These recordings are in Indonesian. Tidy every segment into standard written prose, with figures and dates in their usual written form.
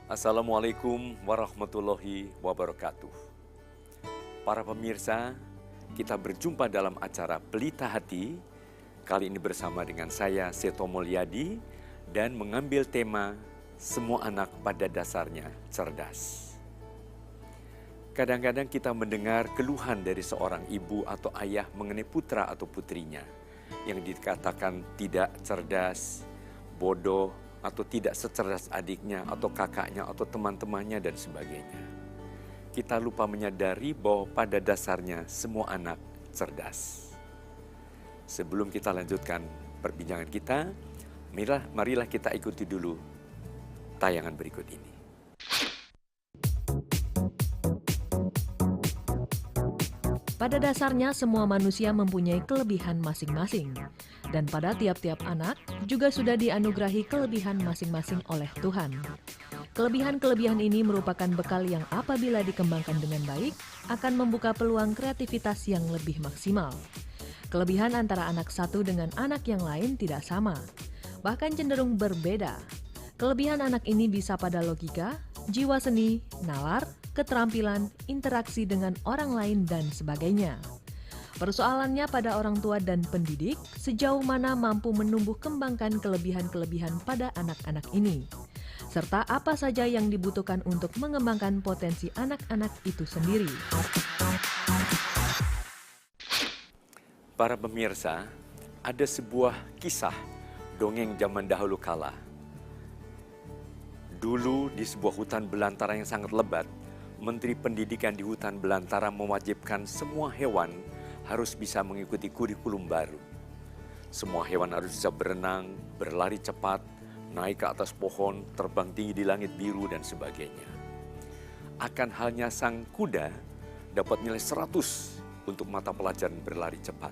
Assalamualaikum warahmatullahi wabarakatuh. Para pemirsa, kita berjumpa dalam acara Pelita Hati. Kali ini bersama dengan saya, Seto Mulyadi, dan mengambil tema Semua Anak Pada Dasarnya Cerdas. Kadang-kadang kita mendengar keluhan dari seorang ibu atau ayah mengenai putra atau putrinya yang dikatakan tidak cerdas, bodoh, atau tidak secerdas adiknya atau kakaknya atau teman-temannya dan sebagainya. Kita lupa menyadari bahwa pada dasarnya semua anak cerdas. Sebelum kita lanjutkan perbincangan kita, marilah kita ikuti dulu tayangan berikut ini. Pada dasarnya semua manusia mempunyai kelebihan masing-masing. Dan pada tiap-tiap anak juga sudah dianugerahi kelebihan masing-masing oleh Tuhan. Kelebihan-kelebihan ini merupakan bekal yang apabila dikembangkan dengan baik, akan membuka peluang kreativitas yang lebih maksimal. Kelebihan antara anak satu dengan anak yang lain tidak sama, bahkan cenderung berbeda. Kelebihan anak ini bisa pada logika, jiwa seni, nalar, keterampilan, interaksi dengan orang lain, dan sebagainya. Persoalannya pada orang tua dan pendidik, sejauh mana mampu menumbuh kembangkan kelebihan-kelebihan pada anak-anak ini, serta apa saja yang dibutuhkan untuk mengembangkan potensi anak-anak itu sendiri. Para pemirsa, ada sebuah kisah dongeng zaman dahulu kala. Dulu di sebuah hutan belantara yang sangat lebat, Menteri Pendidikan di hutan belantara mewajibkan semua hewan harus bisa mengikuti kurikulum baru. Semua hewan harus bisa berenang, berlari cepat, naik ke atas pohon, terbang tinggi di langit biru, dan sebagainya. Akan halnya sang kuda dapat nilai 100 untuk mata pelajaran berlari cepat.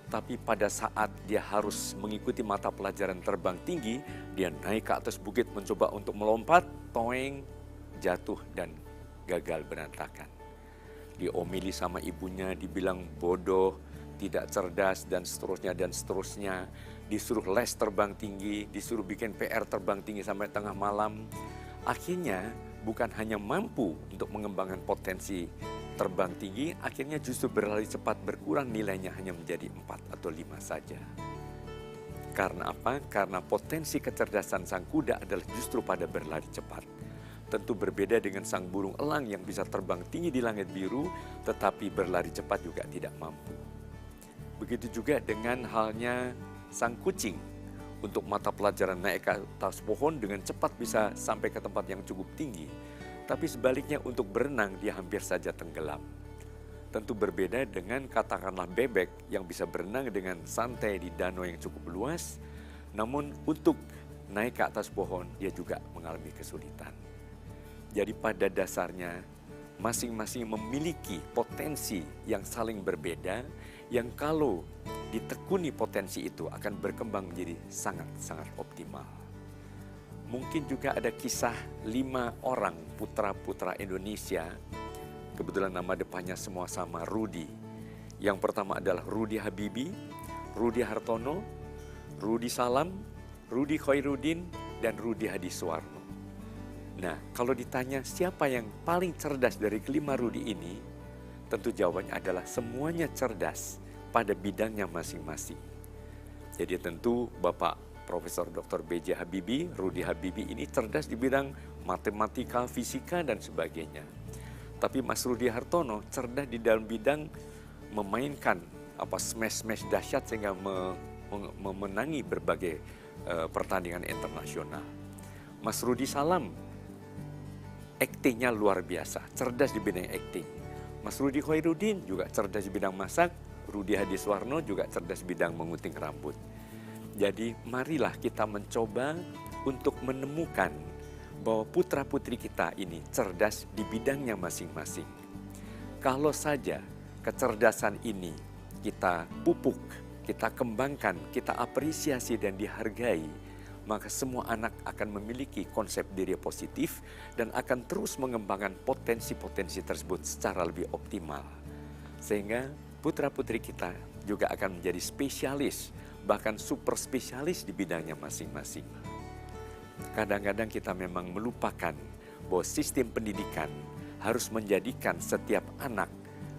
Tapi pada saat dia harus mengikuti mata pelajaran terbang tinggi, dia naik ke atas bukit mencoba untuk melompat, toeng, jatuh dan gagal berantakan. Diomeli sama ibunya, dibilang bodoh, tidak cerdas, dan seterusnya dan seterusnya. Disuruh les terbang tinggi, disuruh bikin PR terbang tinggi sampai tengah malam. Akhirnya bukan hanya mampu untuk mengembangkan potensi terbang tinggi, akhirnya justru berlari cepat berkurang nilainya hanya menjadi 4 atau 5 saja. Karena apa? Karena potensi kecerdasan sang kuda adalah justru pada berlari cepat. Tentu berbeda dengan sang burung elang yang bisa terbang tinggi di langit biru, tetapi berlari cepat juga tidak mampu. Begitu juga dengan halnya sang kucing. Untuk mata pelajaran naik ke atas pohon dengan cepat bisa sampai ke tempat yang cukup tinggi. Tapi sebaliknya untuk berenang dia hampir saja tenggelam. Tentu berbeda dengan katakanlah bebek yang bisa berenang dengan santai di danau yang cukup luas. Namun untuk naik ke atas pohon dia juga mengalami kesulitan. Jadi pada dasarnya masing-masing memiliki potensi yang saling berbeda, yang kalau ditekuni potensi itu akan berkembang menjadi sangat-sangat optimal. Mungkin juga ada kisah 5 orang putra-putra Indonesia, kebetulan nama depannya semua sama, Rudi. Yang pertama adalah Rudi Habibie, Rudi Hartono, Rudi Salam, Rudi Khairuddin, dan Rudi Hadisuwarno. Nah, kalau ditanya siapa yang paling cerdas dari kelima Rudi ini, tentu jawabannya adalah semuanya cerdas pada bidangnya masing-masing. Jadi tentu Bapak Profesor Dr. B.J. Habibie, Rudi Habibie ini cerdas di bidang matematika, fisika, dan sebagainya. Tapi Mas Rudi Hartono cerdas di dalam bidang memainkan smash-smash dahsyat sehingga memenangi berbagai pertandingan internasional. Mas Rudi Salam, aktingnya luar biasa, cerdas di bidang akting. Mas Rudi Khairuddin juga cerdas di bidang masak, Rudi Hadisuwarno juga cerdas di bidang mengunting rambut. Jadi marilah kita mencoba untuk menemukan bahwa putra-putri kita ini cerdas di bidangnya masing-masing. Kalau saja kecerdasan ini kita pupuk, kita kembangkan, kita apresiasi dan dihargai, maka semua anak akan memiliki konsep diri positif dan akan terus mengembangkan potensi-potensi tersebut secara lebih optimal. Sehingga putra-putri kita juga akan menjadi spesialis, bahkan super spesialis di bidangnya masing-masing. kadang-kadang kita memang melupakan bahwa sistem pendidikan harus menjadikan setiap anak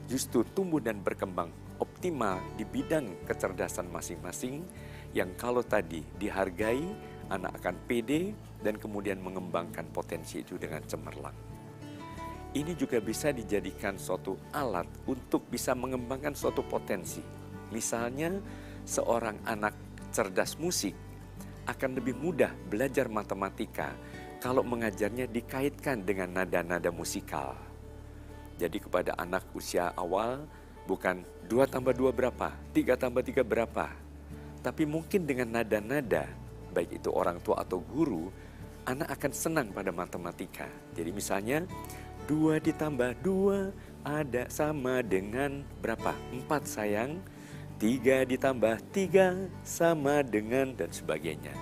justru tumbuh dan berkembang optimal di bidang kecerdasan masing-masing, yang kalau tadi dihargai, anak akan pede dan kemudian mengembangkan potensi itu dengan cemerlang. Ini juga bisa dijadikan suatu alat untuk bisa mengembangkan suatu potensi. Misalnya, seorang anak cerdas musik akan lebih mudah belajar matematika kalau mengajarnya dikaitkan dengan nada-nada musikal. Jadi kepada anak usia awal, bukan 2 tambah 2 berapa, 3 tambah 3 berapa. Tapi mungkin dengan nada-nada, baik itu orang tua atau guru, anak akan senang pada matematika. Jadi misalnya, 2 ditambah 2 ada sama dengan berapa? 4 sayang. 3 ditambah 3 sama dengan dan sebagainya.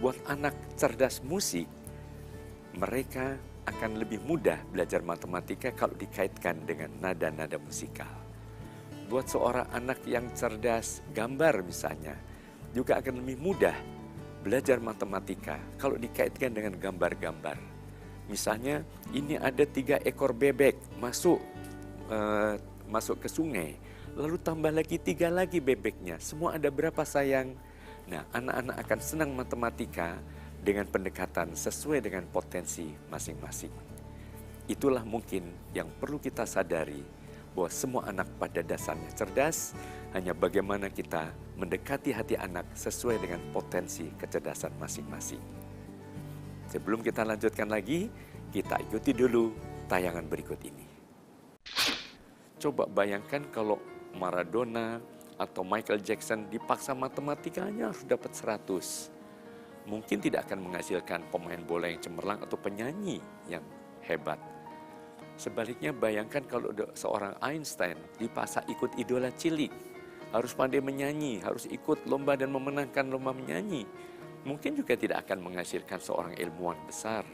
Buat anak cerdas musik, mereka akan lebih mudah belajar matematika kalau dikaitkan dengan nada-nada musikal. Buat seorang anak yang cerdas gambar misalnya, juga akan lebih mudah belajar matematika kalau dikaitkan dengan gambar-gambar. Misalnya ini ada 3 ekor bebek masuk ke sungai, lalu tambah lagi 3 lagi bebeknya, semua ada berapa sayang? Nah, anak-anak akan senang matematika dengan pendekatan sesuai dengan potensi masing-masing. Itulah mungkin yang perlu kita sadari, bahwa semua anak pada dasarnya cerdas, hanya bagaimana kita mendekati hati anak sesuai dengan potensi kecerdasan masing-masing. Sebelum kita lanjutkan lagi, kita ikuti dulu tayangan berikut ini. Coba bayangkan kalau Maradona atau Michael Jackson dipaksa matematikanya harus dapat 100. Mungkin tidak akan menghasilkan pemain bola yang cemerlang atau penyanyi yang hebat. Sebaliknya bayangkan kalau seorang Einstein dipaksa ikut idola cilik, harus pandai menyanyi, harus ikut lomba dan memenangkan lomba menyanyi. Mungkin juga tidak akan menghasilkan seorang ilmuwan besar.